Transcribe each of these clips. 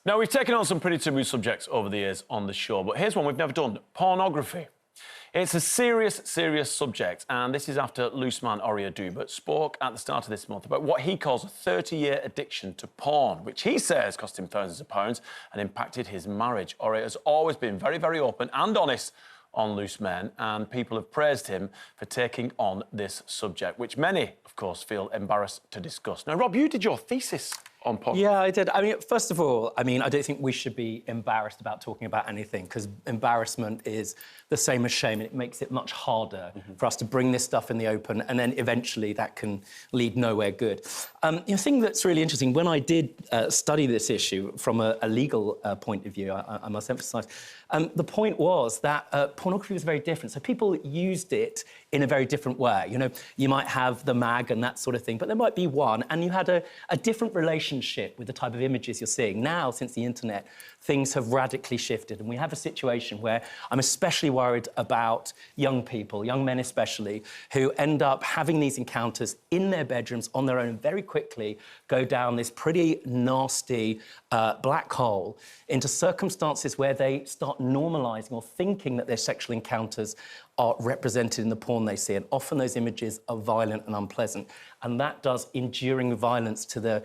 Now, we've taken on some pretty taboo subjects over the years on the show, but here's one we've never done: pornography. It's a serious, serious subject, and this is after loose man Ore Oduba spoke at the start of this month about what he calls a 30-year addiction to porn, which he says cost him thousands of pounds and impacted his marriage. Ore has always been very, very open and honest on loose men, and people have praised him for taking on this subject, which many, of course, feel embarrassed to discuss. Now, Rob, you did your thesis on porn. Yeah, I did. I mean, first of all, I don't think we should be embarrassed about talking about anything, because embarrassment is the same as shame, and it makes it much harder for us to bring this stuff in the open, and then eventually that can lead nowhere good. The thing that's really interesting, when I did study this issue from a legal point of view, I must emphasise, the point was that pornography was very different. So people used it in a very different way. You know, you might have the mag and that sort of thing, but there might be one, and you had a different relationship with the type of images you're seeing. Now, since the internet, things have radically shifted, and we have a situation where I'm especially worried about young people, young men especially, who end up having these encounters in their bedrooms on their own and very quickly go down this pretty nasty black hole into circumstances where they start normalising or thinking that their sexual encounters are represented in the porn they see, and often those images are violent and unpleasant, and that does enduring violence to the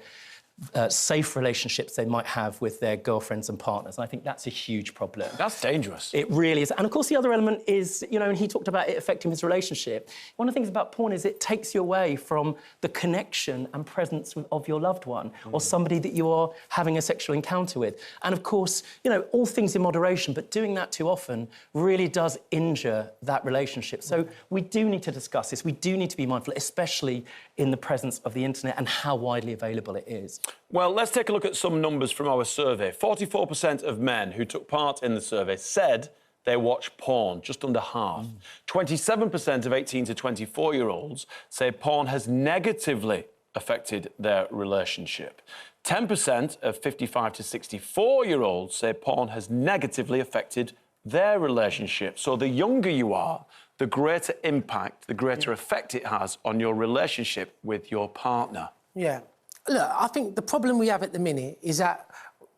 safe relationships they might have with their girlfriends and partners. And I think that's a huge problem. That's dangerous. It really is. And, of course, the other element is, you know, and he talked about it affecting his relationship. One of the things about porn is it takes you away from the connection and presence of your loved one or somebody that you are having a sexual encounter with. And, of course, you know, all things in moderation, but doing that too often really does injure that relationship. So we do need to discuss this. We do need to be mindful, especially in the presence of the internet and how widely available it is. Well, let's take a look at some numbers from our survey. 44% of men who took part in the survey said they watch porn, just under half. 27% of 18 to 24-year-olds say porn has negatively affected their relationship. 10% of 55 to 64-year-olds say porn has negatively affected their relationship. So the younger you are, the greater impact, the greater effect it has on your relationship with your partner. Yeah. Look, I think the problem we have at the minute is that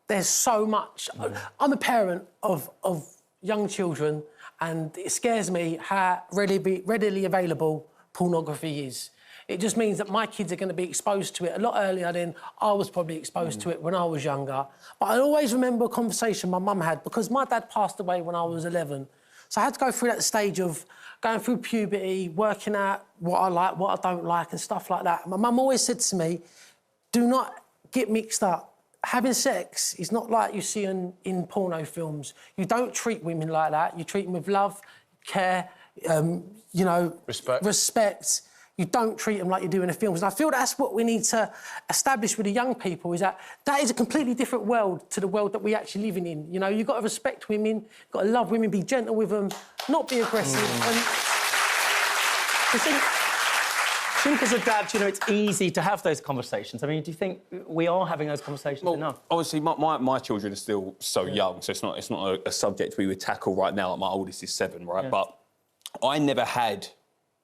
there's so much... I'm a parent of young children, and it scares me how readily available pornography is. It just means that my kids are going to be exposed to it a lot earlier than I was probably exposed to it when I was younger. But I always remember a conversation my mum had, because my dad passed away when I was 11. So I had to go through that stage of going through puberty, working out what I like, what I don't like and stuff like that. My mum always said to me, do not get mixed up. Having sex is not like you see in porno films. You don't treat women like that. You treat them with love, care, you know... Respect. You don't treat them like you do in the films. And I feel that's what we need to establish with the young people, is that is a completely different world to the world that we're actually living in. You know, you've got to respect women, you've got to love women, be gentle with them, not be aggressive. And I think as a dad, you know, it's easy to have those conversations. I mean, do you think we are having those conversations enough? Obviously, my children are still so young, so it's not a subject we would tackle right now. Like, my oldest is 7, right? Yeah. But I never had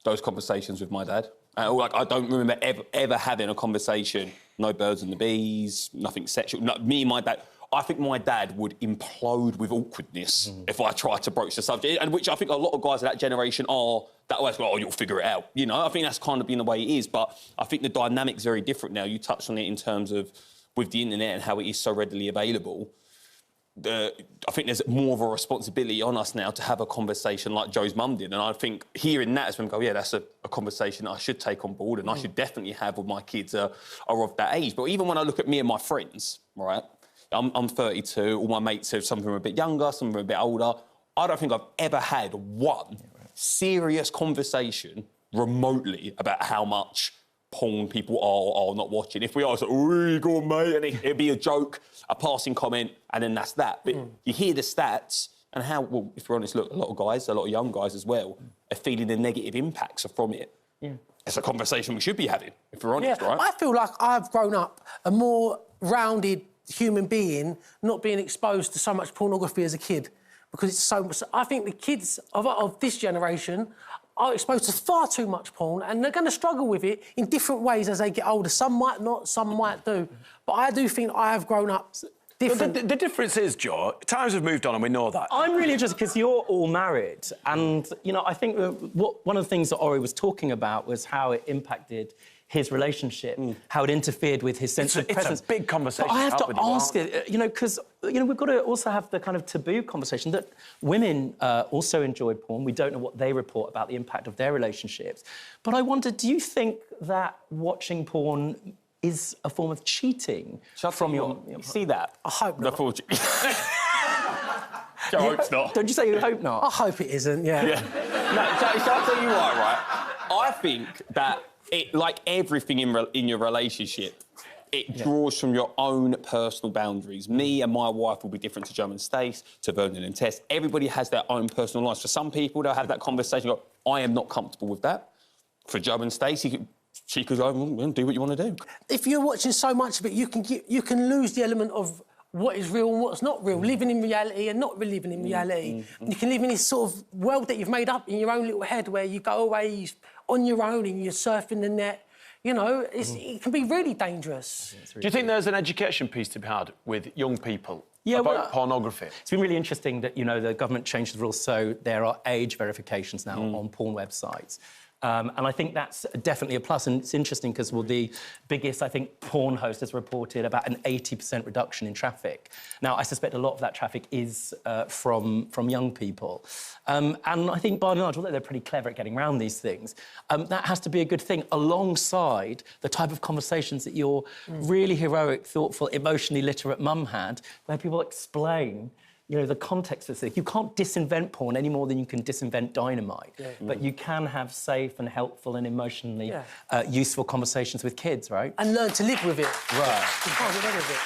those conversations with my dad. Like, I don't remember ever having a conversation. No birds and the bees, nothing sexual. No, me and my dad. I think my dad would implode with awkwardness if I tried to broach the subject, and which I think a lot of guys of that generation are that way. Well, you'll figure it out. You know, I think that's kind of been the way it is. But I think the dynamic's very different now. You touched on it in terms of with the internet and how it is so readily available. I think there's more of a responsibility on us now to have a conversation like Joe's mum did. And I think hearing that is when I go, yeah, that's a conversation that I should take on board and I should definitely have with my kids are of that age. But even when I look at me and my friends, right, I'm 32, all my mates have some of them are a bit younger, some of them are a bit older. I don't think I've ever had one serious conversation remotely about how much porn people are or not watching. If we are, it's like, oh, go on, mate, and it'd be a joke, a passing comment, and then that's that. But you hear the stats and how, well, if you're honest, look, a lot of guys, a lot of young guys as well, are feeling the negative impacts from it. Yeah. It's a conversation we should be having, if we're honest, right? I feel like I've grown up a more rounded human being, not being exposed to so much pornography as a kid, because it's so much... I think the kids of this generation are exposed to far too much porn, and they're going to struggle with it in different ways as they get older. Some might not, some might do. But I do think I have grown up different. The difference is, Joe, times have moved on and we know that. I'm really interested because you're all married, and you know, I think one of the things that Ori was talking about was how it impacted his relationship, how it interfered with his sense of presence. It's a big conversation. But I have to to ask it, you know, because we've got to also have the kind of taboo conversation that women also enjoy porn. We don't know what they report about the impact of their relationships. But I wonder, do you think that watching porn is a form of cheating from your... You see that? I hope not. I hope not. Don't you say you hope not? I hope it isn't, yeah. No, so I'll tell you why, right? I think that it, like everything in your relationship, it draws from your own personal boundaries. Me and my wife will be different to Joe and Stace, to Vernon and Tess. Everybody has their own personal lives. For some people, they'll have that conversation, go, I am not comfortable with that. For Joe and Stace, she could go, well, do what you want to do. If you're watching so much of it, you can lose the element of what is real and what's not real, living in reality and not living in reality. You can live in this sort of world that you've made up in your own little head where you go away on your own and you're surfing the net. You know, it can be really dangerous. Do you think there's an education piece to be had with young people about pornography? It's been really interesting that, you know, the government changed the rules so there are age verifications now on porn websites. And I think that's definitely a plus. And it's interesting because, well, the biggest, I think, porn host has reported about an 80% reduction in traffic. Now, I suspect a lot of that traffic is from young people. And I think, by and large, although they're pretty clever at getting around these things, that has to be a good thing alongside the type of conversations that your really heroic, thoughtful, emotionally literate mum had, where people explain, you know, the context of this. You can't disinvent porn any more than you can disinvent dynamite. But you can have safe and helpful and emotionally useful conversations with kids, right? And learn to live with it. Right. You can't get rid of it.